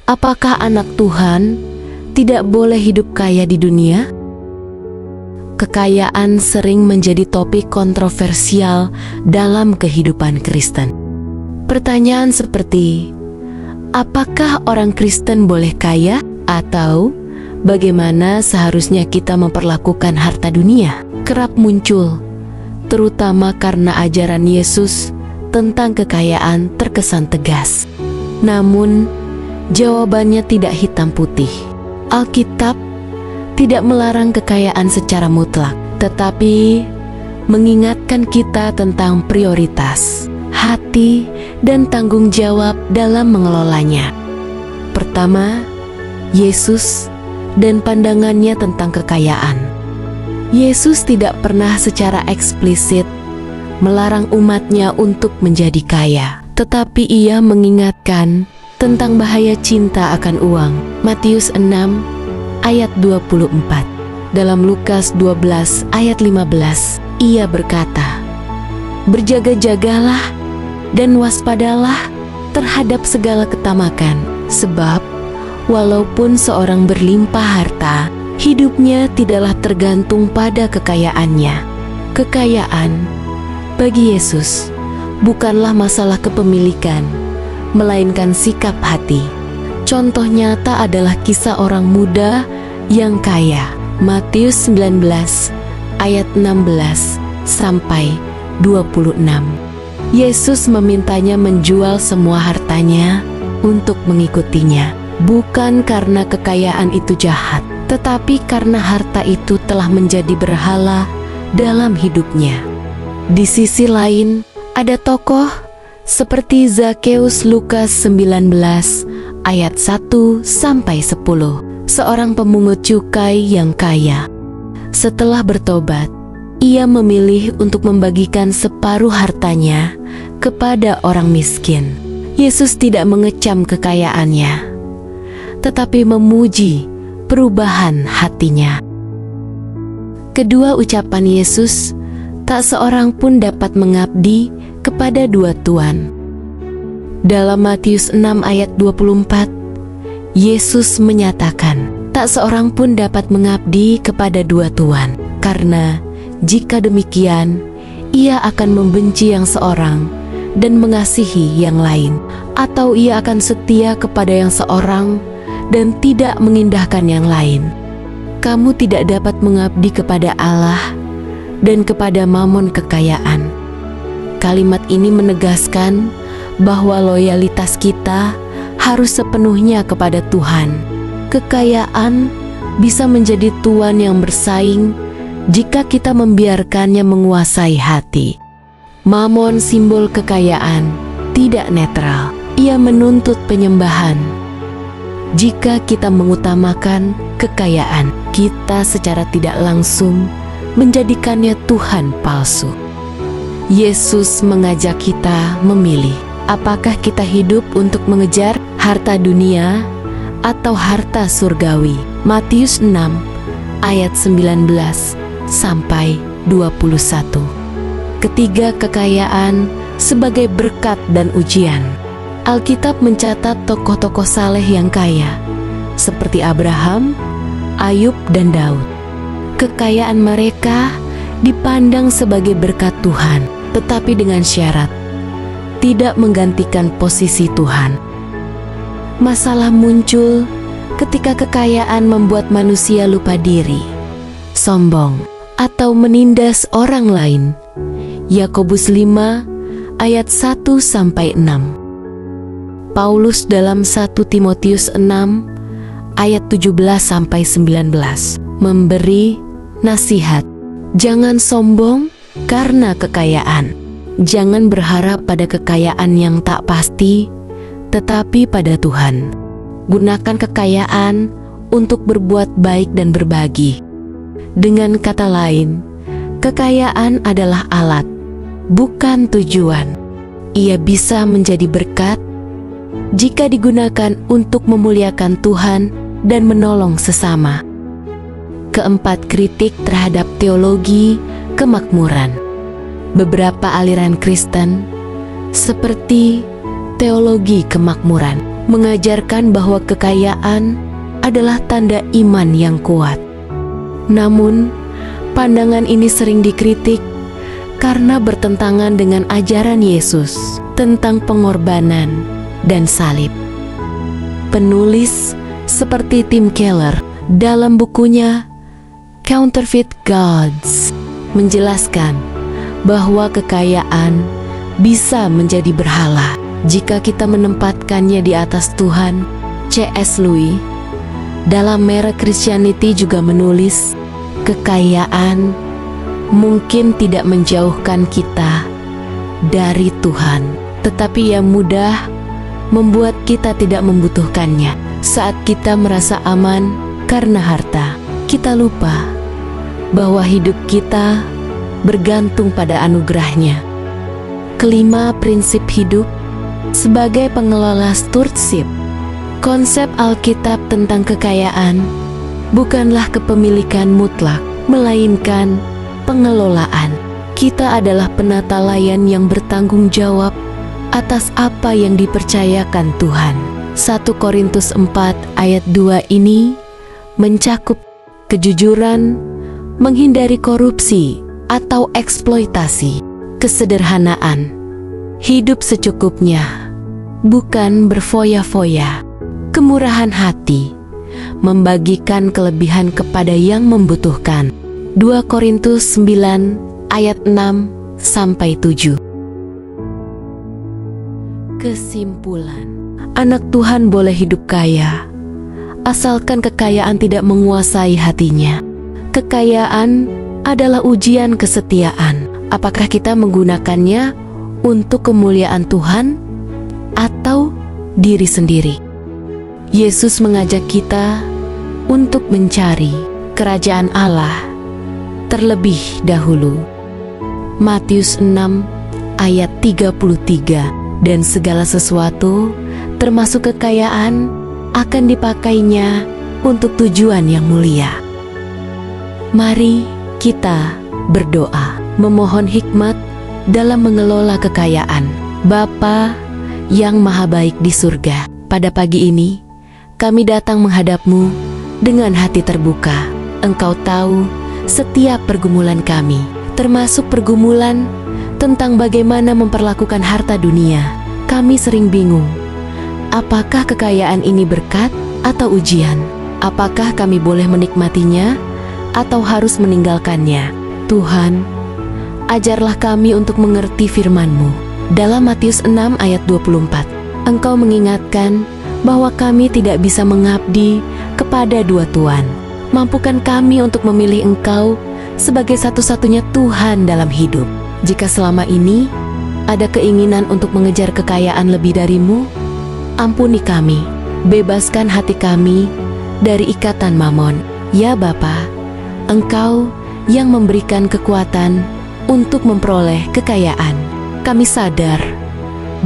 Apakah anak Tuhan tidak boleh hidup kaya di dunia? Kekayaan sering menjadi topik kontroversial dalam kehidupan Kristen. Pertanyaan seperti, apakah orang Kristen boleh kaya? Atau bagaimana seharusnya kita memperlakukan harta dunia? Kerap muncul, terutama karena ajaran Yesus tentang kekayaan terkesan tegas. Namun, jawabannya tidak hitam putih. Alkitab tidak melarang kekayaan secara mutlak, tetapi mengingatkan kita tentang prioritas, hati, dan tanggung jawab dalam mengelolanya. Pertama, Yesus dan pandangannya tentang kekayaan. Yesus tidak pernah secara eksplisit melarang umatnya untuk menjadi kaya, tetapi ia mengingatkan tentang bahaya cinta akan uang. Matius 6 ayat 24. Dalam Lukas 12 ayat 15, ia berkata, "Berjaga-jagalah dan waspadalah terhadap segala ketamakan, sebab walaupun seorang berlimpah harta, hidupnya tidaklah tergantung pada kekayaannya." Kekayaan bagi Yesus bukanlah masalah kepemilikan, melainkan sikap hati. Contoh nyata adalah kisah orang muda yang kaya. Matius 19 ayat 16 sampai 26. Yesus memintanya menjual semua hartanya untuk mengikutinya, bukan karena kekayaan itu jahat, tetapi karena harta itu telah menjadi berhala dalam hidupnya. Di sisi lain, ada tokoh seperti Zakeus. Lukas 19 ayat 1 sampai 10. Seorang pemungut cukai yang kaya. Setelah bertobat, ia memilih untuk membagikan separuh hartanya kepada orang miskin. Yesus tidak mengecam kekayaannya, tetapi memuji perubahan hatinya. Kedua ucapan Yesus, tak seorang pun dapat mengabdi kepada dua tuan. Dalam Matius 6 ayat 24, Yesus menyatakan, tak seorang pun dapat mengabdi kepada dua tuan, karena jika demikian, ia akan membenci yang seorang dan mengasihi yang lain, atau ia akan setia kepada yang seorang dan tidak mengindahkan yang lain. Kamu tidak dapat mengabdi kepada Allah dan kepada mamon kekayaan. Kalimat ini menegaskan bahwa loyalitas kita harus sepenuhnya kepada Tuhan. Kekayaan bisa menjadi tuan yang bersaing jika kita membiarkannya menguasai hati. Mamon, simbol kekayaan, tidak netral. Ia menuntut penyembahan. Jika kita mengutamakan kekayaan, kita secara tidak langsung menjadikannya Tuhan palsu. Yesus mengajak kita memilih, apakah kita hidup untuk mengejar harta dunia atau harta surgawi. Matius 6 ayat 19 sampai 21. Ketiga, kekayaan sebagai berkat dan ujian. Alkitab mencatat tokoh-tokoh saleh yang kaya, seperti Abraham, Ayub, dan Daud. Kekayaan mereka dipandang sebagai berkat Tuhan, tetapi dengan syarat tidak menggantikan posisi Tuhan. Masalah muncul ketika kekayaan membuat manusia lupa diri, sombong, atau menindas orang lain. Yakobus 5 ayat 1 sampai 6. Paulus dalam 1 Timotius 6 ayat 17 sampai 19 memberi nasihat. Jangan sombong karena kekayaan. Jangan berharap pada kekayaan yang tak pasti, tetapi pada Tuhan. Gunakan kekayaan untuk berbuat baik dan berbagi. Dengan kata lain, kekayaan adalah alat, bukan tujuan. Ia bisa menjadi berkat jika digunakan untuk memuliakan Tuhan dan menolong sesama. Keempat, kritik terhadap teologi kemakmuran. Beberapa aliran Kristen seperti teologi kemakmuran mengajarkan bahwa kekayaan adalah tanda iman yang kuat. Namun, pandangan ini sering dikritik karena bertentangan dengan ajaran Yesus tentang pengorbanan dan salib. Penulis seperti Tim Keller dalam bukunya Counterfeit Gods menjelaskan bahwa kekayaan bisa menjadi berhala jika kita menempatkannya di atas Tuhan. C.S. Lewis dalam Mere Christianity juga menulis, kekayaan mungkin tidak menjauhkan kita dari Tuhan, tetapi yang mudah membuat kita tidak membutuhkannya. Saat kita merasa aman karena harta, kita lupa bahwa hidup kita bergantung pada anugerahnya. Kelima, prinsip hidup sebagai pengelola stewardship. Konsep Alkitab tentang kekayaan bukanlah kepemilikan mutlak, melainkan pengelolaan. Kita adalah penata layan yang bertanggung jawab atas apa yang dipercayakan Tuhan. 1 Korintus 4 ayat 2 ini mencakup kejujuran, menghindari korupsi atau eksploitasi, kesederhanaan, hidup secukupnya, bukan berfoya-foya, kemurahan hati, membagikan kelebihan kepada yang membutuhkan. 2 Korintus 9 ayat 6-7. Kesimpulan, anak Tuhan boleh hidup kaya, asalkan kekayaan tidak menguasai hatinya. Kekayaan adalah ujian kesetiaan. Apakah kita menggunakannya untuk kemuliaan Tuhan atau diri sendiri? Yesus mengajak kita untuk mencari kerajaan Allah terlebih dahulu. Matius 6 ayat 33. Dan segala sesuatu termasuk kekayaan akan dipakainya untuk tujuan yang mulia. Mari kita berdoa, memohon hikmat dalam mengelola kekayaan. Bapa yang maha baik di surga, pada pagi ini kami datang menghadap-Mu dengan hati terbuka. Engkau tahu setiap pergumulan kami, termasuk pergumulan tentang bagaimana memperlakukan harta dunia. Kami sering bingung, apakah kekayaan ini berkat atau ujian? Apakah kami boleh menikmatinya atau harus meninggalkannya? Tuhan, ajarlah kami untuk mengerti firman-Mu. Dalam Matius 6 ayat 24, Engkau mengingatkan bahwa kami tidak bisa mengabdi kepada dua tuan. Mampukan kami untuk memilih Engkau sebagai satu-satunya Tuhan dalam hidup. Jika selama ini ada keinginan untuk mengejar kekayaan lebih dari-Mu, ampuni kami, bebaskan hati kami dari ikatan mamon. Ya Bapa, Engkau yang memberikan kekuatan untuk memperoleh kekayaan. Kami sadar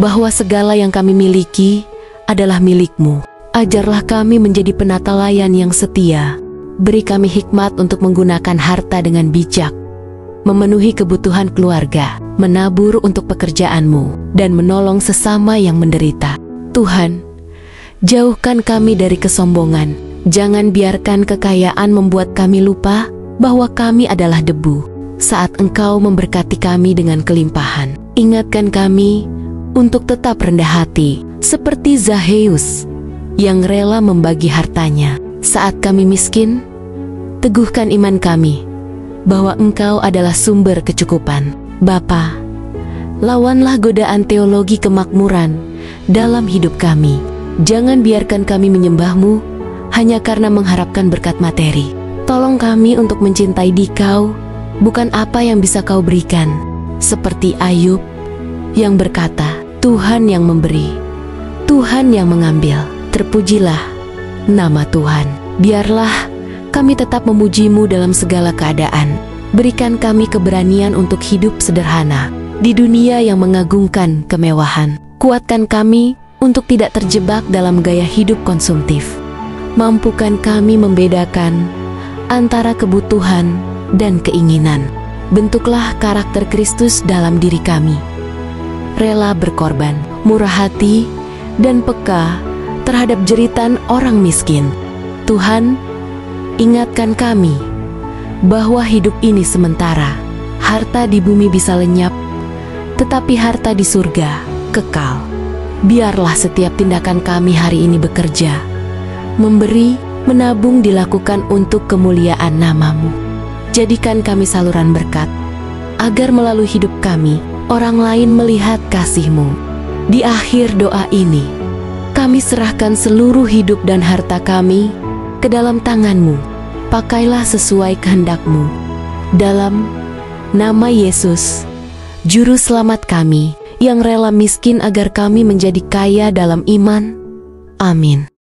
bahwa segala yang kami miliki adalah milik-Mu. Ajarlah kami menjadi penata layan yang setia. Beri kami hikmat untuk menggunakan harta dengan bijak, memenuhi kebutuhan keluarga, menabur untuk pekerjaan-Mu, dan menolong sesama yang menderita. Tuhan, jauhkan kami dari kesombongan. Jangan biarkan kekayaan membuat kami lupa bahwa kami adalah debu. Saat Engkau memberkati kami dengan kelimpahan, ingatkan kami untuk tetap rendah hati, seperti Zakheus yang rela membagi hartanya. Saat kami miskin, teguhkan iman kami bahwa Engkau adalah sumber kecukupan. Bapa, lawanlah godaan teologi kemakmuran dalam hidup kami. Jangan biarkan kami menyembah-Mu hanya karena mengharapkan berkat materi. Tolong kami untuk mencintai Dikau, bukan apa yang bisa Kau berikan. Seperti Ayub yang berkata, Tuhan yang memberi, Tuhan yang mengambil. Terpujilah nama Tuhan. Biarlah kami tetap memuji-Mu dalam segala keadaan. Berikan kami keberanian untuk hidup sederhana di dunia yang mengagungkan kemewahan. Kuatkan kami untuk tidak terjebak dalam gaya hidup konsumtif. Mampukan kami membedakan antara kebutuhan dan keinginan. Bentuklah karakter Kristus dalam diri kami. Rela berkorban, murah hati, dan peka terhadap jeritan orang miskin. Tuhan, ingatkan kami bahwa hidup ini sementara. Harta di bumi bisa lenyap, tetapi harta di surga kekal. Biarlah setiap tindakan kami hari ini bekerja, memberi, menabung dilakukan untuk kemuliaan nama-Mu. Jadikan kami saluran berkat, agar melalui hidup kami, orang lain melihat kasih-Mu. Di akhir doa ini, kami serahkan seluruh hidup dan harta kami ke dalam tangan-Mu. Pakailah sesuai kehendak-Mu. Dalam nama Yesus, Juru Selamat kami, yang rela miskin agar kami menjadi kaya dalam iman. Amin.